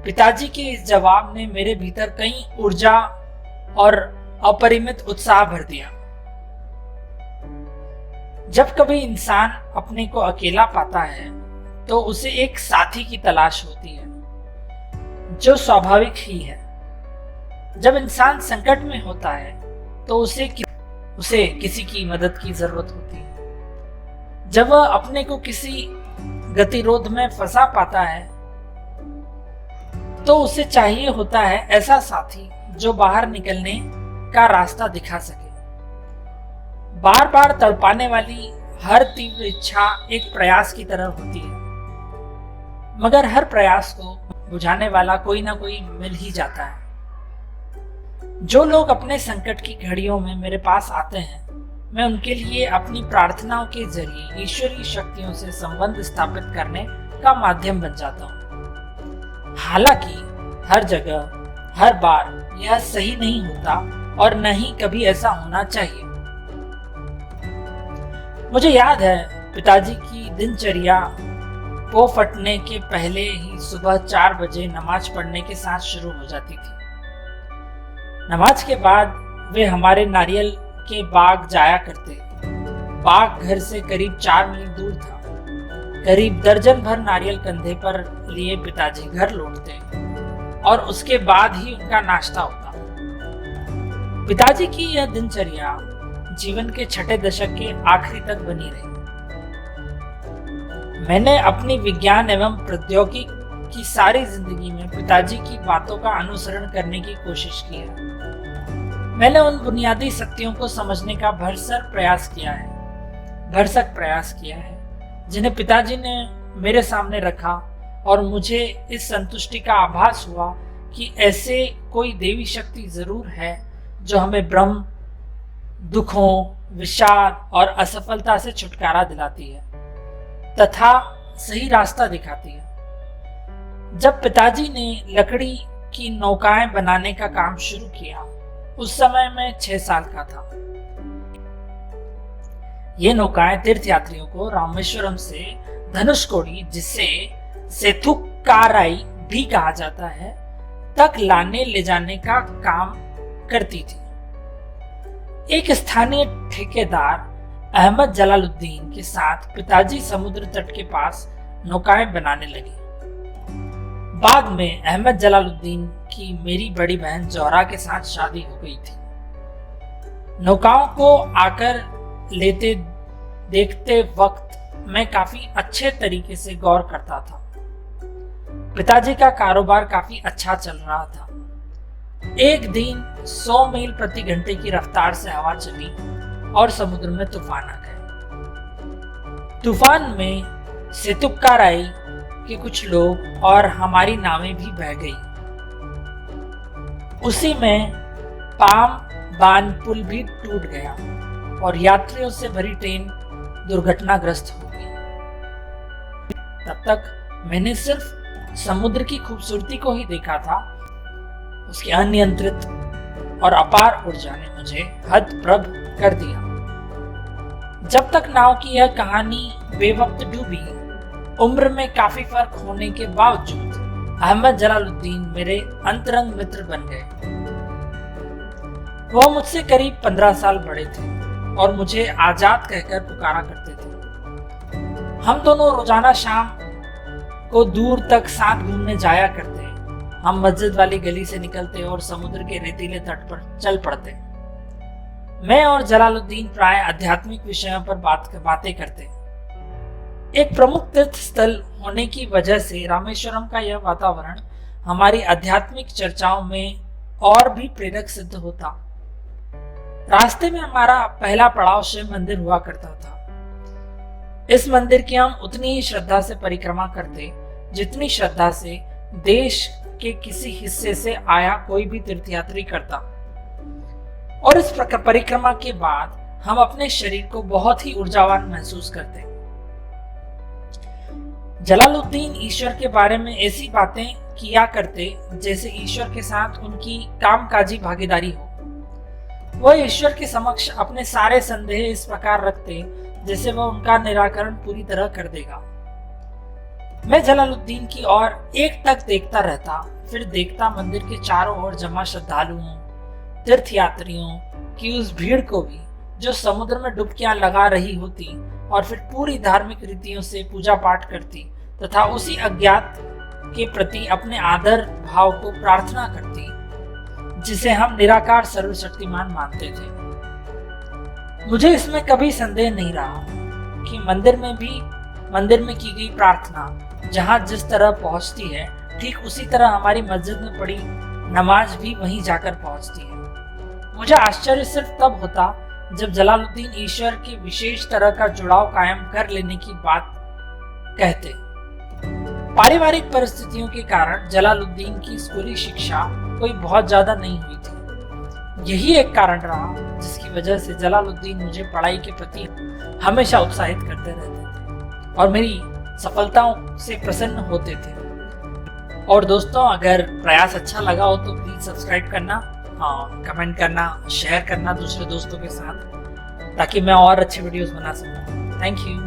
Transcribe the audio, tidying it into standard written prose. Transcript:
पिताजी के इस जवाब ने मेरे भीतर कई ऊर्जा और अपरिमित उत्साह भर दिया। जब कभी इंसान अपने को अकेला पाता है तो उसे एक साथी की तलाश होती है, जो स्वाभाविक ही है। जब इंसान संकट में होता है तो उसे किसी की मदद की जरूरत होती है। जब वह अपने को किसी गतिरोध में फंसा पाता है तो उसे चाहिए होता है ऐसा साथी जो बाहर निकलने का रास्ता दिखा सके। बार बार तड़पाने वाली हर तीव्र इच्छा एक प्रयास की तरह होती है, मगर हर प्रयास को बुझाने वाला कोई ना कोई मिल ही जाता है। जो लोग अपने संकट की घड़ियों में मेरे पास आते हैं, मैं उनके लिए अपनी प्रार्थनाओं के जरिए ईश्वरीय शक्तियों से संबंध स्थापित करने का माध्यम बन जाता हूँ। हालांकि हर जगह हर बार यह सही नहीं होता और न ही कभी ऐसा होना चाहिए। मुझे याद है पिताजी की दिनचर्या पो फटने के पहले ही सुबह 4 बजे नमाज पढ़ने के साथ शुरू हो जाती थी। नमाज के बाद वे हमारे नारियल के बाग जाया करते। बाग घर से करीब 4 मील दूर था। करीब दर्जन भर नारियल कंधे पर लिए पिताजी घर लौटते और उसके बाद ही उनका नाश्ता होता। पिताजी की यह दिनचर्या जीवन के 6 दशक के आखिरी तक बनी रही। मैंने अपनी विज्ञान एवं प्रौद्योगिकी की सारी जिंदगी में पिताजी की बातों का अनुसरण करने की कोशिश की है। मैंने उन बुनियादी सत्यों को समझने का भरसक प्रयास किया है जिन्हें पिताजी ने मेरे सामने रखा, और मुझे इस संतुष्टि का आभास हुआ कि ऐसे कोई देवी शक्ति जरूर है जो हमें भ्रम, दुखों, विषाद और असफलता से छुटकारा दिलाती है तथा सही रास्ता दिखाती है। जब पिताजी ने लकड़ी की नौकाएं बनाने का काम शुरू किया, उस समय मैं 6 साल का था। ये नौकाएं तीर्थयात्रियों को रामेश्वरम से धनुषकोडी, जिसे सेथुक्काराई भी कहा जाता है, तक लाने ले जाने का काम करती थी। एक स्थानीय ठेकेदार अहमद जलालुद्दीन के साथ पिताजी समुद्र तट के पास नौकाएं बनाने लगे। बाद में अहमद जलालुद्दीन की मेरी बड़ी बहन जोहरा के साथ शादी हो गई थी। नौकाओं को आकर लेते देखते वक्त मैं काफी अच्छे तरीके से गौर करता था। पिताजी का कारोबार काफी अच्छा चल रहा था। एक दिन 100 मील प्रति घंटे की रफ्तार से हवा चली और समुद्र में तूफान आ गए। तूफान में सेतुक्काराई के कुछ लोग और हमारी नावें भी बह गई। उसी में पाम बान पुल भी टूट गया और यात्रियों से भरी ट्रेन दुर्घटनाग्रस्त हो गई। तब तक मैंने सिर्फ समुद्र की खूबसूरती को ही देखा था। उसकी अनियंत्रित और अपार ऊर्जा ने मुझे हतप्रभ कर दिया। जब तक नाव की यह कहानी बेवक्त डूबी, उम्र में काफी फर्क होने के बावजूद अहमद जलालुद्दीन मेरे अंतरंग मित्र बन गए। वह मुझसे करीब 15 साल बड़े थे और मुझे आजाद कहकर पुकारा करते थे। हम दोनों रोजाना शाम को दूर तक साथ घूमने जाया करते। हम मस्जिद वाली गली से निकलते और समुद्र के रेतीले तट पर चल पड़ते। मैं और जलालुद्दीन प्राय आध्यात्मिक विषयों पर बातें करते। एक प्रमुख तीर्थ स्थल होने की वजह से रामेश्वरम का यह वातावरण हमारी आध्यात्मिक चर्चाओं में और भी प्रेरक सिद्ध होता। रास्ते में हमारा पहला पड़ाव शिव मंदिर हुआ करता था। इस मंदिर की हम उतनी ही श्रद्धा से परिक्रमा करते जितनी श्रद्धा से देश के किसी हिस्से से आया कोई भी तीर्थयात्री करता। और इस परिक्रमा के बाद हम अपने शरीर को बहुत ही ऊर्जावान महसूस करते। जलालुद्दीन ईश्वर के बारे में ऐसी बातें किया करते जैसे ईश्वर के साथ उनकी कामकाजी भागीदारी हो। वह ईश्वर के समक्ष अपने सारे संदेह इस प्रकार रखते जैसे वह उनका निराकरण पूरी तरह कर देगा। मैं जलालुद्दीन की ओर एक टक देखता रहता, फिर देखता मंदिर के चारों ओर जमा श्रद्धालुओं, तीर्थ यात्रियों की उस भीड़ को भी, जो समुद्र में डुबकियां लगा रही होती और फिर पूरी धार्मिक रीतियों से पूजा पाठ करती तथा उसी अज्ञात के प्रति अपने आदर भाव को प्रार्थना करती जिसे हम निराकार सर्वशक्तिमान मानते थे। मुझे इसमें कभी संदेह नहीं रहा कि मंदिर में की गई प्रार्थना जहां जिस तरह पहुंचती है, ठीक उसी तरह हमारी मस्जिद में पड़ी नमाज भी वहीं जाकर पहुंचती है। मुझे आश्चर्य सिर्फ तब होता जब जलालुद्दीन ईश्वर के विशेष तरह का जुड़ाव कायम कर लेने की बात कहते। पारिवारिक परिस्थितियों के कारण जलालुद्दीन की स्कूली शिक्षा कोई बहुत ज्यादा नहीं हुई थी। यही एक कारण रहा जिसकी वजह से जलालुद्दीन मुझे पढ़ाई के प्रति हमेशा उत्साहित करते रहते थे और मेरी सफलताओं से प्रसन्न होते थे। और दोस्तों, अगर प्रयास अच्छा लगा हो तो प्लीज सब्सक्राइब करना, कमेंट करना, शेयर करना दूसरे दोस्तों के साथ, ताकि मैं और अच्छे वीडियोस बना सकूं। Thank you.